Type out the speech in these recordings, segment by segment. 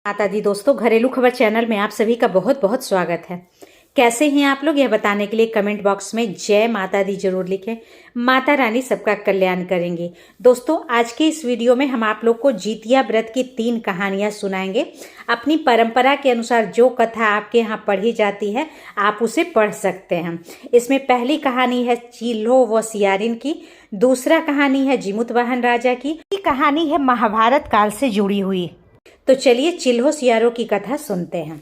माता दी दोस्तों, घरेलू खबर चैनल में आप सभी का बहुत बहुत स्वागत है। कैसे हैं आप लोग, यह बताने के लिए कमेंट बॉक्स में जय माता दी जरूर लिखें। माता रानी सबका कल्याण करेंगी। दोस्तों, आज के इस वीडियो में हम आप लोग को जितिया व्रत की 3 कहानियां सुनाएंगे। अपनी परंपरा के अनुसार जो कथा आपके यहाँ पढ़ी जाती है आप उसे पढ़ सकते हैं। इसमें पहली कहानी है चिल्हो व सियारिन की, दूसरा कहानी है जीमूत वाहन राजा की, कहानी है महाभारत काल से जुड़ी हुई। तो चलिए चिल्हो सियारों की कथा सुनते हैं।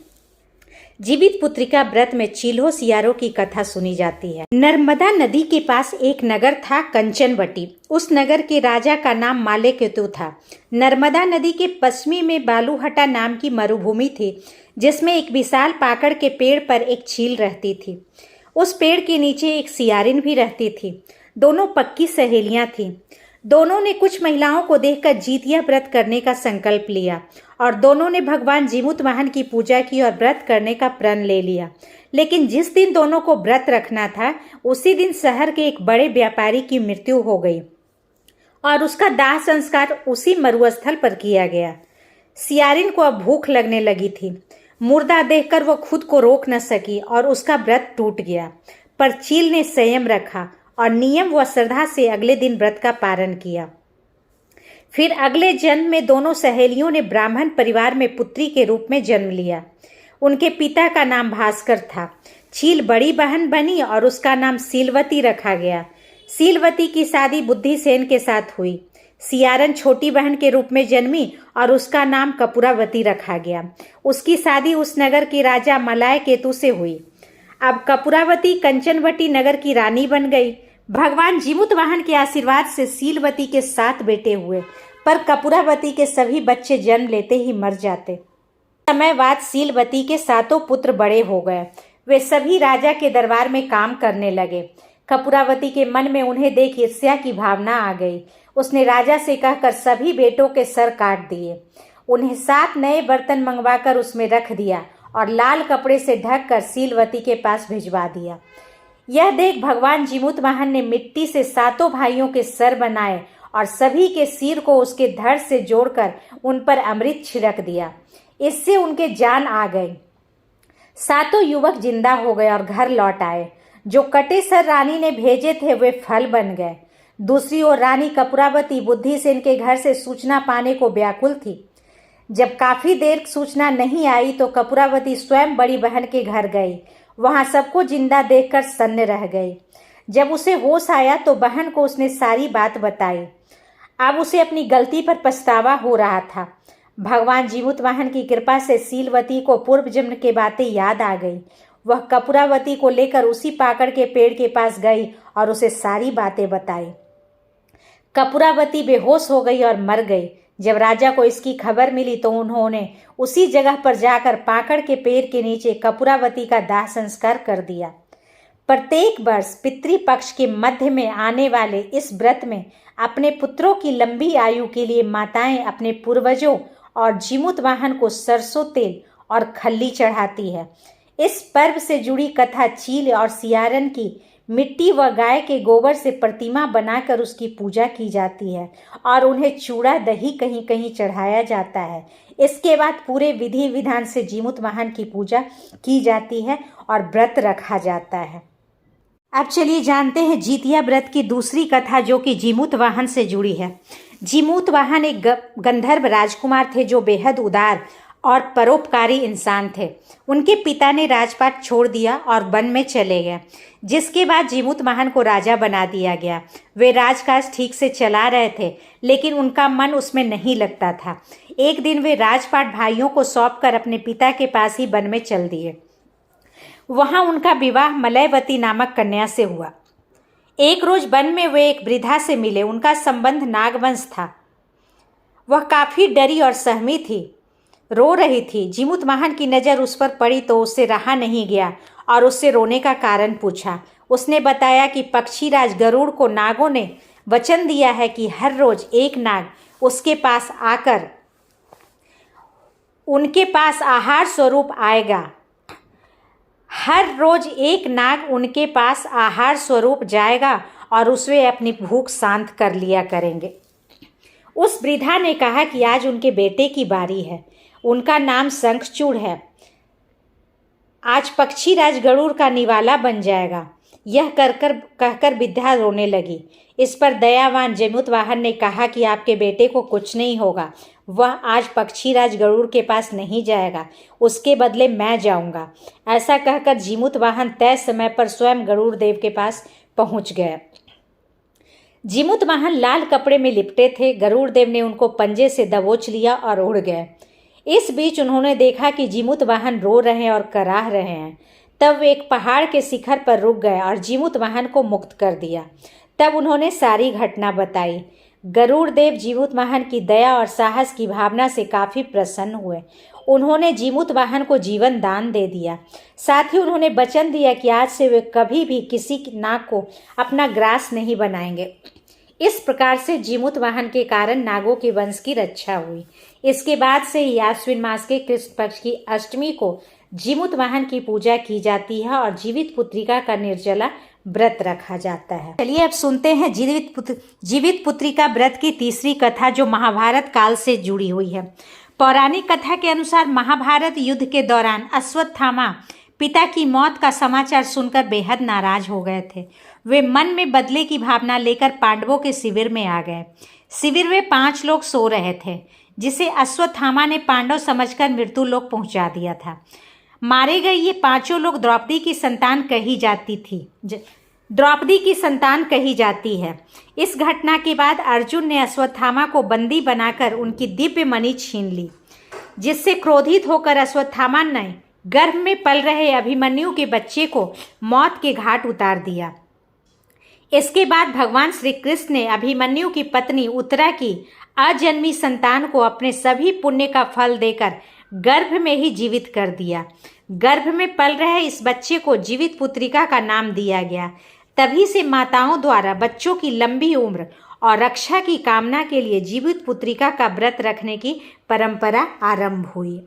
जीवित पुत्रिका व्रत में चिल्हो सियारों की कथा सुनी जाती है। नर्मदा नदी के पास एक नगर था, कंचनवटी। उस नगर के राजा का नाम मालेकेतु था। नर्मदा नदी के पश्चिमी में बालूहटा नाम की मरुभूमि थी, जिसमें एक विशाल पाकड़ के पेड़ पर एक चील रहती थी। उस पेड़ के नीचे एक सियारिन भी रहती थी। दोनों पक्की सहेलियां थीं। दोनों ने कुछ महिलाओं को देखकर जितिया व्रत करने का संकल्प लिया और दोनों ने भगवान जीमूत वाहन की पूजा की और व्रत करने का प्रण ले लिया। लेकिन जिस दिन दोनों को व्रत रखना था, उसी दिन शहर के एक बड़े व्यापारी की मृत्यु हो गई और उसका दाह संस्कार उसी मरुस्थल पर किया गया। सियारिन को अब भूख लगने लगी थी। मुर्दा देखकर वो खुद को रोक न सकी और उसका व्रत टूट गया। पर चील ने संयम रखा और नियम व श्रद्धा से अगले दिन व्रत का पालन किया। फिर अगले जन्म में दोनों सहेलियों ने ब्राह्मण परिवार में पुत्री के रूप में जन्म लिया। उनके पिता का नाम भास्कर था। चील बड़ी बहन बनी और उसका नाम सीलवती रखा गया। सीलवती की शादी बुद्धिसेन के साथ हुई। सियारन छोटी बहन के रूप में जन्मी और उसका नाम कपूरावती रखा गया। उसकी शादी उस नगर के राजा मलाय केतु से हुई। अब कपूरावती कंचनवटी नगर की रानी बन गई। भगवान जीमूत वाहन के आशीर्वाद से सीलवती के 7 बेटे हुए, पर कपूरावती के सभी बच्चे जन्म लेते ही मर जाते। समय बाद सीलवती के 7 पुत्र बड़े हो गए। वे सभी राजा के दरबार में काम करने लगे। कपूरावती के मन में उन्हें देख ईर्ष्या की भावना आ गई। उसने राजा से कहकर सभी बेटों के सर काट दिए। उन्हें 7 नए बर्तन मंगवाकर उसमें रख दिया और लाल कपड़े से ढककर सीलवती के पास भिजवा दिया। यह देख भगवान जीमूत वाहन ने मिट्टी से 7 भाइयों के सर बनाए और सभी के सिर को उसके धड़ से जोड़कर उन पर अमृत छिड़क दिया। इससे उनके जान आ गई। 7 युवक जिंदा हो गए और घर लौट आए। जो कटे सर रानी ने भेजे थे वे फल बन गए। दूसरी ओर रानी कपूरावती बुद्धिसेन के घर से सूचना पाने को व्याकुल थी। जब काफी देर सूचना नहीं आई तो कपूरावती स्वयं बड़ी बहन के घर गई। वहां सबको जिंदा देखकर सन्न रह गई। जब उसे होश आया तो बहन को उसने सारी बात बताई। अब उसे अपनी गलती पर पछतावा हो रहा था। भगवान जीमूत वाहन की कृपा से सीलवती को पूर्व जन्म की बातें याद आ गई। वह कपूरावती को लेकर उसी पाकड़ के पेड़ के पास गई और उसे सारी बातें बताई। कपूरावती बेहोश हो गई और मर गई। जब राजा को इसकी खबर मिली तो उन्होंने उसी जगह पर जाकर पाकड़ के पेड़ के नीचे कपूरावती का दाह संस्कार कर दिया। प्रत्येक वर्ष पितृपक्ष के मध्य में आने वाले इस व्रत में अपने पुत्रों की लंबी आयु के लिए माताएं अपने पूर्वजों और जीमूत वाहन को सरसों तेल और खल्ली चढ़ाती है। इस पर्व से जुड़ी कथा चील और सियारन की मिट्टी व गाय के गोबर से प्रतिमा बनाकर उसकी पूजा की जाती है और उन्हें चूड़ा दही कहीं कहीं चढ़ाया जाता है। इसके बाद पूरे विधि विधान से जीमूत वाहन की पूजा की जाती है और व्रत रखा जाता है। अब चलिए जानते हैं जितिया व्रत की दूसरी कथा, जो कि जीमूत वाहन से जुड़ी है। जीमूत वाहन एक गंधर्व राजकुमार थे जो बेहद उदार और परोपकारी इंसान थे। उनके पिता ने राजपाट छोड़ दिया और वन में चले गए, जिसके बाद जीमूत वाहन को राजा बना दिया गया। वे राजकाज ठीक से चला रहे थे, लेकिन उनका मन उसमें नहीं लगता था। एक दिन वे राजपाट भाइयों को सौंपकर अपने पिता के पास ही वन में चल दिए। वहां उनका विवाह मलयवती नामक कन्या से हुआ। एक रोज वन में वे एक वृद्धा से मिले। उनका संबंध नागवंश था। वह काफी डरी और सहमी थी, रो रही थी। जीमूत वाहन की नज़र उस पर पड़ी तो उससे रहा नहीं गया और उससे रोने का कारण पूछा। उसने बताया कि पक्षीराज गरुड़ को नागों ने वचन दिया है कि हर रोज एक नाग उसके पास आकर उनके पास आहार स्वरूप आएगा। हर रोज एक नाग उनके पास आहार स्वरूप जाएगा और उससे अपनी भूख शांत कर लिया करेंगे। उस वृद्धा ने कहा कि आज उनके बेटे की बारी है। उनका नाम शंखचूड़ है। आज पक्षीराज गरुड़ का निवाला बन जाएगा। यह कहकर विद्या रोने लगी। इस पर दयावान जमुतवाहन ने कहा कि आपके बेटे को कुछ नहीं होगा, वह आज पक्षीराज गरुड़ के पास नहीं जाएगा, उसके बदले मैं जाऊंगा। ऐसा कहकर जीमूतवाहन तय समय पर स्वयं गरुड़ देव के पास पहुंच गए। जीमूतवाहन लाल कपड़े में लिपटे थे। गरुड़ देव ने उनको पंजे से दबोच लिया और उड़ गए। इस बीच उन्होंने देखा कि जीमूतवाहन रो रहे हैं और कराह रहे हैं। तब वे एक पहाड़ के शिखर पर रुक गए और जीमूतवाहन को मुक्त कर दिया। तब उन्होंने सारी घटना बताई। गरुड़ देव जीमूतवाहन की दया और साहस की भावना से काफ़ी प्रसन्न हुए। उन्होंने जीमूतवाहन को जीवन दान दे दिया। साथ ही उन्होंने वचन दिया कि आज से वे कभी भी किसी नाग को अपना ग्रास नहीं बनाएंगे। इस प्रकार से जीमूतवाहन के कारण नागों के वंश की रक्षा हुई। इसके बाद से ही आश्विन मास के कृष्ण पक्ष की अष्टमी को जीमूतवाहन की पूजा की जाती है और जीवित पुत्रिका का निर्जला व्रत रखा जाता है। चलिए अब सुनते हैं जीवित पुत्रिका व्रत की तीसरी कथा, जो महाभारत काल से जुड़ी हुई है। पौराणिक कथा के अनुसार महाभारत युद्ध के दौरान अश्वत्थामा पिता की मौत का समाचार सुनकर बेहद नाराज हो गए थे। वे मन में बदले की भावना लेकर पांडवों के शिविर में आ गए। शिविर में 5 लोग सो रहे थे, जिसे अश्वत्थामा ने पांडव समझकर मृत्यु लोक पहुंचा दिया था। मारे गए ये 5 लोग द्रौपदी की संतान कही जाती है। इस घटना के बाद अर्जुन ने अश्वत्थामा को बंदी बनाकर उनकी दिव्य मणि छीन ली, जिससे क्रोधित होकर अश्वत्थामा ने गर्भ में पल रहे अभिमन्यु के बच्चे को मौत के घाट उतार दिया। इसके बाद भगवान श्री कृष्ण ने अभिमन्यु की पत्नी उत्तरा की अजन्मी संतान को अपने सभी पुण्य का फल देकर गर्भ में ही जीवित कर दिया। गर्भ में पल रहे इस बच्चे को जीवित पुत्रिका का नाम दिया गया। तभी से माताओं द्वारा बच्चों की लंबी उम्र और रक्षा की कामना के लिए जीवित पुत्रिका का व्रत रखने की परंपरा आरंभ हुई।